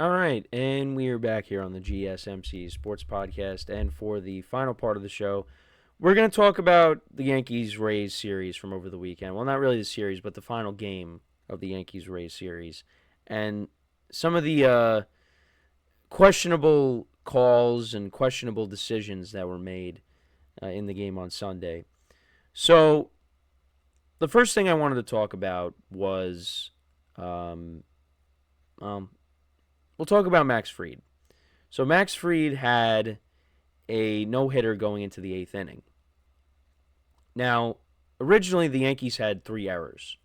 All right, and we are back here on the GSMC Sports Podcast. And for the final part of the show, we're going to talk about the Yankees-Rays series from over the weekend. Well, not really the series, but the final game of the Yankees-Rays series. And some of the questionable calls and questionable decisions that were made in the game on Sunday. So, the first thing I wanted to talk about was we'll talk about Max Fried. So Max Fried had a no-hitter going into the 8th inning. Now, originally the Yankees had 3 errors.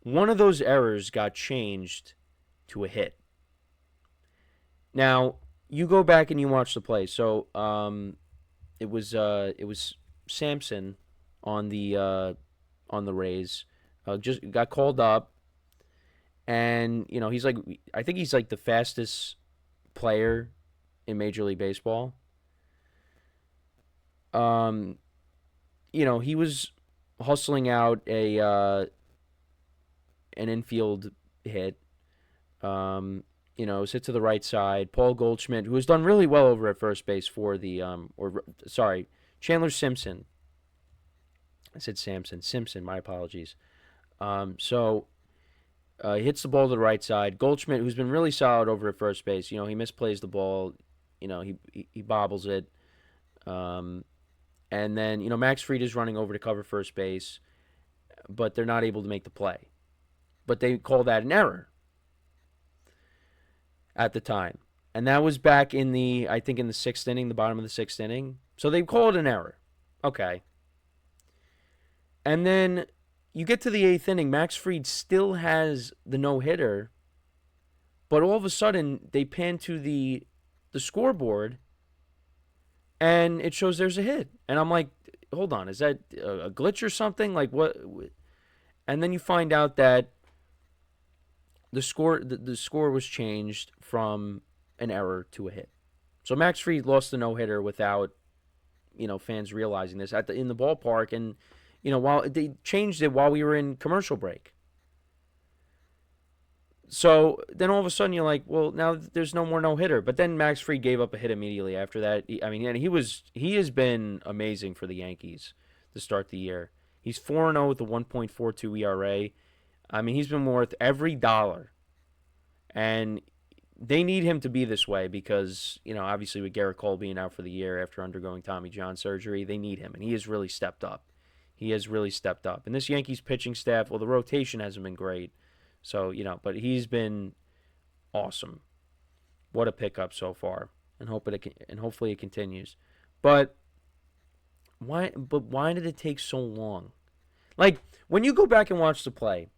One of those errors got changed to a hit. Now, you go back and you watch the play. So it was Sampson on the Rays. Just got called up. And, I think he's like the fastest player in Major League Baseball. He was hustling out an infield hit. It was hit to the right side. Paul Goldschmidt, who has done really well over at first base for Chandler Simpson. I said Samson. Simpson, my apologies. He hits the ball to the right side. Goldschmidt, who's been really solid over at first base, he misplays the ball. He bobbles it. And then, Max Fried is running over to cover first base, but they're not able to make the play. But they call that an error at the time. And that was back in the 6th inning, the bottom of the 6th inning. So they call it an error. Okay. And then you get to the 8th inning, Max Fried still has the no-hitter, but all of a sudden they pan to the scoreboard, and it shows there's a hit. And I'm like, hold on, is that a glitch or something? Like what? And then you find out that the score was changed from an error to a hit. So Max Fried lost the no-hitter without, fans realizing this in the ballpark, and while they changed it while we were in commercial break. So then all of a sudden you're like, well, now there's no more no-hitter. But then Max Fried gave up a hit immediately after that. He has been amazing for the Yankees to start the year. He's 4-0 with a 1.42 ERA. He's been worth every dollar. And they need him to be this way because, obviously with Garrett Cole being out for the year after undergoing Tommy John surgery, they need him. And he has really stepped up. And this Yankees pitching staff, well, the rotation hasn't been great. So, but he's been awesome. What a pickup so far. And hopefully it continues. But why did it take so long? Like, when you go back and watch the play,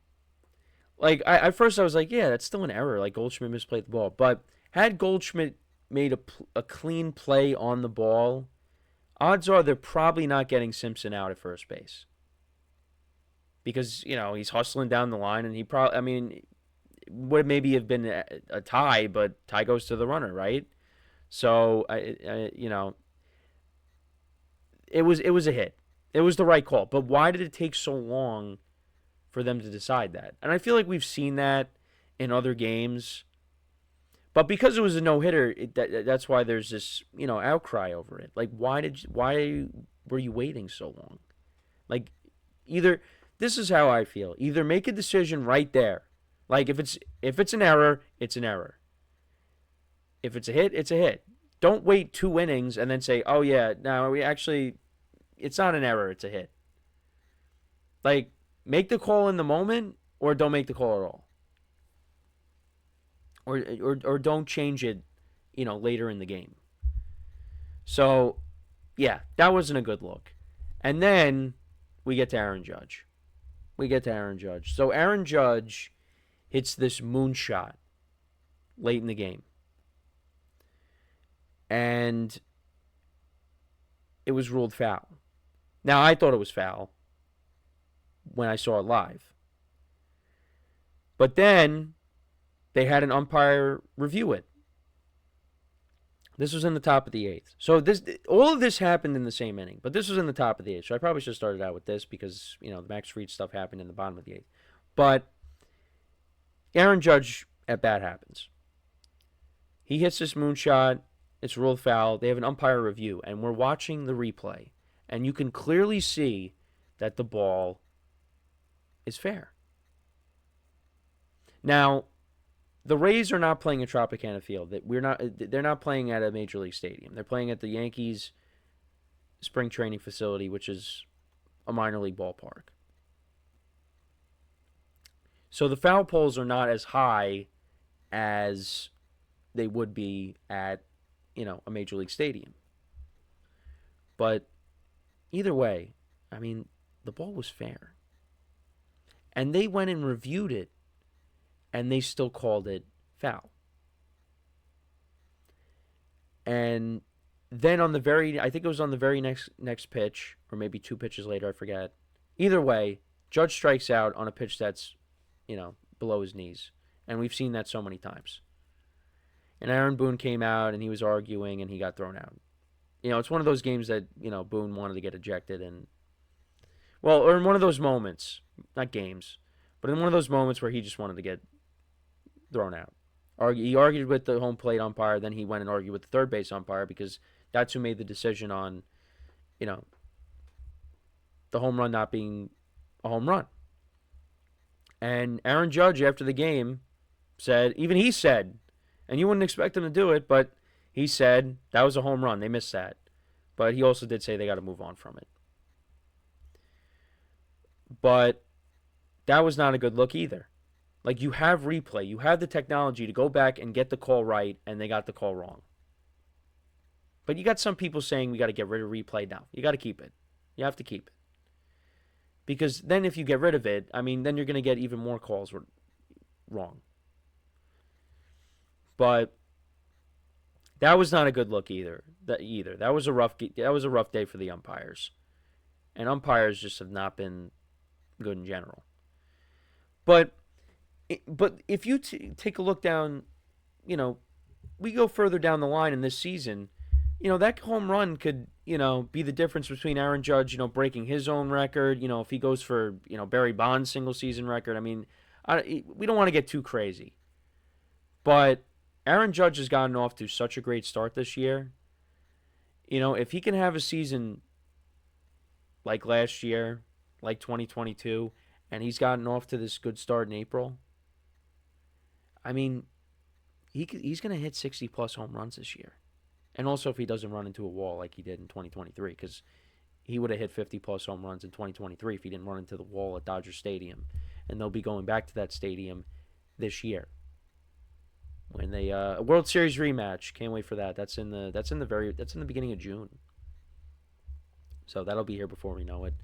like, at first I was like, yeah, that's still an error. Like, Goldschmidt misplayed the ball. But had Goldschmidt made a clean play on the ball, odds are they're probably not getting Simpson out at first base. Because, he's hustling down the line, and he probably, would maybe have been a tie, but tie goes to the runner, right? So, it was a hit. It was the right call. But why did it take so long for them to decide that? And I feel like we've seen that in other games. But because it was a no-hitter, that's why there's this, outcry over it. Like, why were you waiting so long? Like, this is how I feel. Either make a decision right there. Like, if it's an error, it's an error. If it's a hit, it's a hit. Don't wait 2 innings and then say, oh, yeah, no, it's not an error, it's a hit. Like, make the call in the moment or don't make the call at all. Or don't change it, later in the game. So, yeah, that wasn't a good look. And then we get to Aaron Judge. So Aaron Judge hits this moonshot late in the game. And it was ruled foul. Now, I thought it was foul when I saw it live. But then they had an umpire review it. This was in the top of the 8th. So all of this happened in the same inning, but this was in the top of the 8th. So I probably should have started out with this because, the Max Fried stuff happened in the bottom of the 8th. But Aaron Judge at bat happens. He hits this moonshot. It's ruled foul. They have an umpire review, and we're watching the replay, and you can clearly see that the ball is fair. Now, the Rays are not playing at Tropicana Field. They're not playing at a major league stadium. They're playing at the Yankees spring training facility, which is a minor league ballpark. So the foul poles are not as high as they would be at, a major league stadium. But either way, I mean, the ball was fair. And they went and reviewed it, and they still called it foul. And then I think it was on the very next pitch, or maybe 2 pitches later, I forget. Either way, Judge strikes out on a pitch that's, below his knees. And we've seen that so many times. And Aaron Boone came out, and he was arguing, and he got thrown out. It's one of those games that, Boone wanted to get ejected. Or in one of those moments, not games, but in one of those moments where he just wanted to get thrown out. He argued with the home plate umpire, then he went and argued with the third base umpire because that's who made the decision on, the home run not being a home run. And Aaron Judge, after the game, said, and you wouldn't expect him to do it, but he said that was a home run. They missed that. But he also did say they got to move on from it. But that was not a good look either. Like, you have replay. You have the technology to go back and get the call right, and they got the call wrong. But you got some people saying we got to get rid of replay now. You got to keep it. You have to keep it. Because then if you get rid of it, then you're going to get even more calls wrong. But that was not a good look either. That was a rough day for the umpires. And umpires just have not been good in general. But if you take a look down, we go further down the line in this season, that home run could, be the difference between Aaron Judge, breaking his own record, if he goes for, Barry Bonds' single season record. We don't want to get too crazy. But Aaron Judge has gotten off to such a great start this year. If he can have a season like last year, like 2022, and he's gotten off to this good start in April, he's going to hit 60-plus home runs this year. And also if he doesn't run into a wall like he did in 2023, because he would have hit 50-plus home runs in 2023 if he didn't run into the wall at Dodger Stadium. And they'll be going back to that stadium this year. When they a World Series rematch, can't wait for that. That's in the beginning of June. So that'll be here before we know it.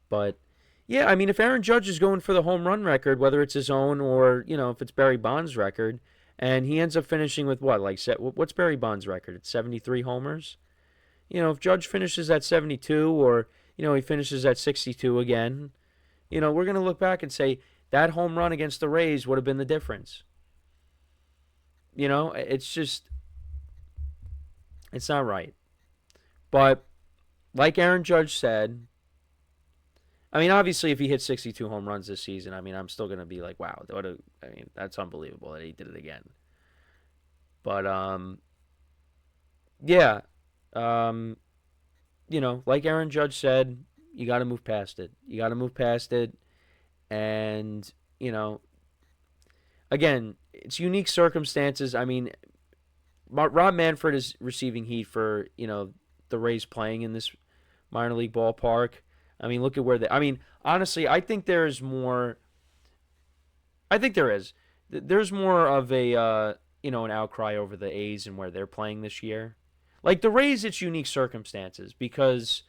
But yeah, if Aaron Judge is going for the home run record, whether it's his own or if it's Barry Bonds' record, and he ends up finishing with what's Barry Bonds' record? It's 73 homers. If Judge finishes at 72 or he finishes at 62 again, we're gonna look back and say that home run against the Rays would have been the difference. It's not right. But like Aaron Judge said, obviously if he hits 62 home runs this season, I'm still going to be like, wow, that's unbelievable that he did it again. But, yeah, like Aaron Judge said, you got to move past it. And, again, it's unique circumstances. Rob Manfred is receiving heat for, the Rays playing in this minor league ballpark. Look at where honestly, I think there is more. I think there is. There's more of a, an outcry over the A's and where they're playing this year. Like the Rays, it's unique circumstances because,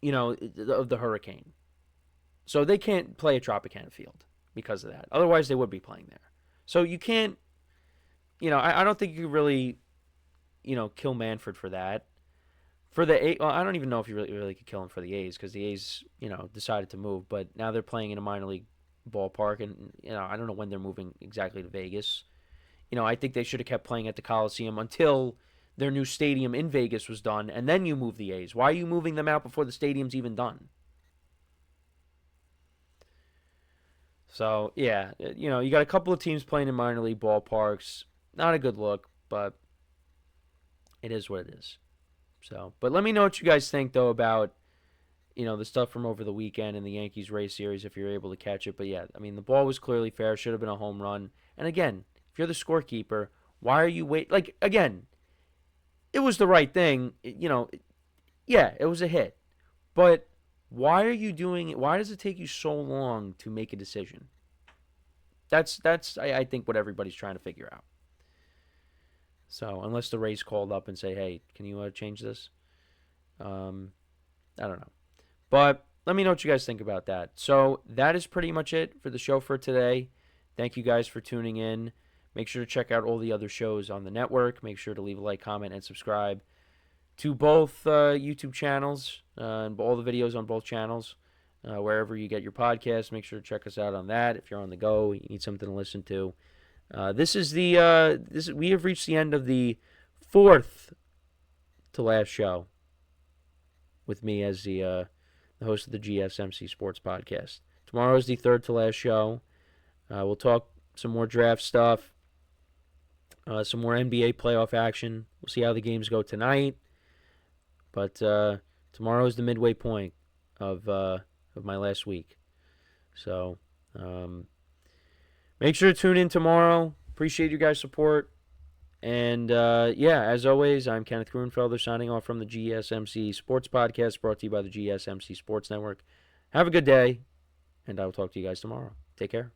of the hurricane. So they can't play at Tropicana Field because of that. Otherwise, they would be playing there. So you can't, I don't think you really, kill Manfred for that. For the A's, I don't even know if you really could kill him for the A's because the A's, decided to move. But now they're playing in a minor league ballpark, and I don't know when they're moving exactly to Vegas. I think they should have kept playing at the Coliseum until their new stadium in Vegas was done, and then you move the A's. Why are you moving them out before the stadium's even done? So, yeah, you got a couple of teams playing in minor league ballparks. Not a good look, but it is what it is. So, but let me know what you guys think, though, about, the stuff from over the weekend in the Yankees-Rays series if you're able to catch it. But, yeah, I mean, the ball was clearly fair. Should have been a home run. And, again, if you're the scorekeeper, why are you Like, again, it was the right thing. Yeah, it was a hit. But why are you doing it? Why does it take you so long to make a decision? That's I think what everybody's trying to figure out. So unless the Rays called up and say, "Hey, can you change this?" I don't know. But let me know what you guys think about that. So that is pretty much it for the show for today. Thank you guys for tuning in. Make sure to check out all the other shows on the network. Make sure to leave a like, comment, and subscribe to both YouTube channels and all the videos on both channels. Wherever you get your podcast, make sure to check us out on that. If you're on the go, you need something to listen to. We have reached the end of the fourth to last show with me as the host of the GSMC Sports Podcast. Tomorrow is the third to last show. We'll talk some more draft stuff, some more NBA playoff action. We'll see how the games go tonight. But tomorrow is the midway point of my last week. So make sure to tune in tomorrow. Appreciate you guys' support. And, as always, I'm Kenneth Grunfelder signing off from the GSMC Sports Podcast, brought to you by the GSMC Sports Network. Have a good day, and I will talk to you guys tomorrow. Take care.